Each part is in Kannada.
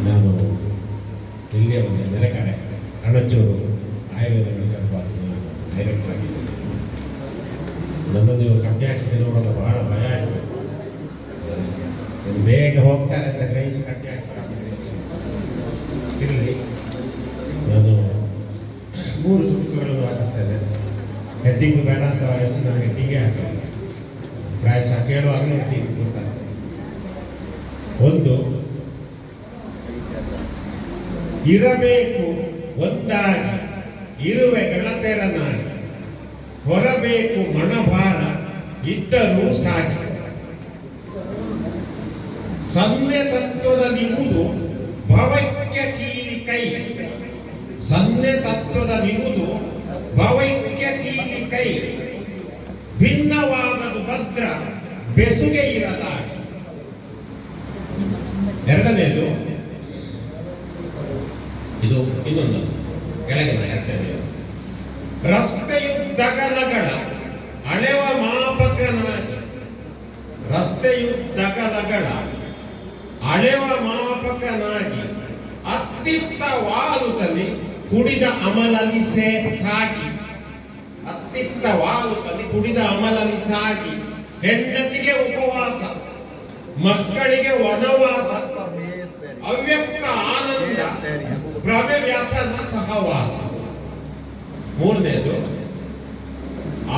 ನಾನು ಇಲ್ಲಿಯ ಒಂದು ನೆರೆಕರೆ ಕಣಚೂರು ಆಯುರ್ವೇದ ಮೆಡಿಕಲ್ ಕಾಲೇಜಿನ ಡೈರೆಕ್ಟರ್ ಆಗಿದ್ದೇನೆ. ನನ್ನನ್ನು ನೀವು ಕಟ್ಟೆ ಹಾಕಿದ್ದೆ ನೋಡೋದು ಬಹಳ ಭಯ ಆಯಿತು. ಬೇಗ ಹೋಗ್ತಾರೆ ಅಂತ ಗ್ರಹಿಸಿ ಕಟ್ಟೆ ಹಾಕ್ತಾರೆ. ಇರಲಿ, ನಾನು 3 ಚುಟುಕುಗಳನ್ನು ವಾಚಿಸ್ತೇನೆ. ಹೆಡ್ಡಿಂಗ್ ಬೇಡ ಅಂತ ವಯಸ್ಸು ನಾನು ಹೆಡ್ಡಿಂಗೇ ಹಾಕಲ್ಲ. ಪ್ರಾಯಶಃ ಕೇಳುವಾಗಲೇ ಹೆಡ್ಡಿಂಗ್ ಕೊಡ್ತಾರೆ. 1, ಇರಬೇಕು ಒಂದಾಗಿ ಇರುವೆ ಗೆಳತೆರನಾಗಿ, ಹೊರಬೇಕು ಮಣಭಾರ ಇದ್ದರೂ ಸಾಗಿ. ಸನ್ನೆ ತತ್ವದಲ್ಲಿರುವುದು ಭವೈಕ್ಯ ಕೀಲಿ ಕೈ, ಸನ್ನೆ ತತ್ವದಲ್ಲಿರುವುದು ಭವೈಕ್ಯ ಕೀಲಿ ಕೈ. ಭಿನ್ನವಾಗದು ಭದ್ರ ಬೆಸುಗೆ ಇರದಾಗಿ. 2ನೇದು, ಇದು ಇನ್ನೊಂದು ಕೆಳಗಿನ 2ನೇದು. ರಸ್ತೆಯುದ್ದಗಲಗಳ ಅಳೆವ ಮಾಪಕನಾಗಿ, ರಸ್ತೆಯುದ್ದಗಲಗಳ ಅಳೆವ ಮಾಪಕನಾಗಿ, ಅತ್ತಿತ್ತ ವಾಲುತ್ತಲ್ಲಿ ಕುಡಿದ ಅಮಲಲ್ಲಿ ಸಾಗಿ, ಅತ್ತಿತ್ತ ವಾಲುತ್ತಲ್ಲಿ ಕುಡಿದ ಅಮಲಲ್ಲಿ ಸಾಗಿ. ಹೆಂಡತಿಗೆ ಉಪವಾಸ, ಮಕ್ಕಳಿಗೆ ವನವಾಸ, ಅವ್ಯಕ್ತ ಆನಂದ ಭ್ರಮೆ ವ್ಯಸನ ಸಹವಾಸ. 3ನೇದು,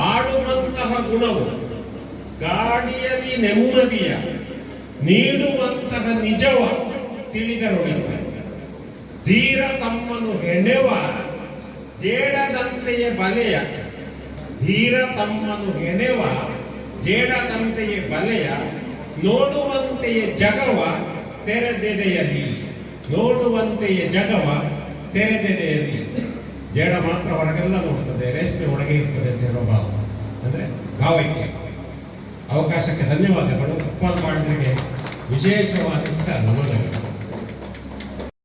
ಆಡುವಂತಹ ಗುಣವು ಗಾಡಿಯಲ್ಲಿ ನೆಮ್ಮದಿಯ ನೀಡುವಂತಹ ನಿಜವ ತಿಳಿದರೊಡಿತ. ಧೀರ ತಮ್ಮನು ಹೆಣೆವ ಜೇಡದಂತೆಯೇ ಬಲೆಯ, ಧೀರ ತಮ್ಮನು ಹೆಣೆವ ಜೇಡದಂತೆಯೇ ಬಲೆಯ. ನೋಡುವಂತೆಯೇ ಜಗವ ತೆರೆದೆದೆಯಲಿ, ನೋಡುವಂತೆಯೇ ಜಗವ ತೆರೆದೆದೆಯಲಿ. ಜೇಡ ಮಾತ್ರ ಹೊರಗೆಲ್ಲ ನೋಡ್ತದೆ, ರೇಷ್ಮೆ ಒಳಗೆ ಇರ್ತದೆ ಅಂತ ಹೇಳೋ ಭಾವ ಅಂದರೆ ಭಾವೈಕ್ಯ. ಅವಕಾಶಕ್ಕೆ ಧನ್ಯವಾದಗಳು. ಉತ್ಪಾದನೆ ಮಾಡಿದ್ರಿಗೆ ವಿಶೇಷವಾದಂಥ ನಮನಗಳು.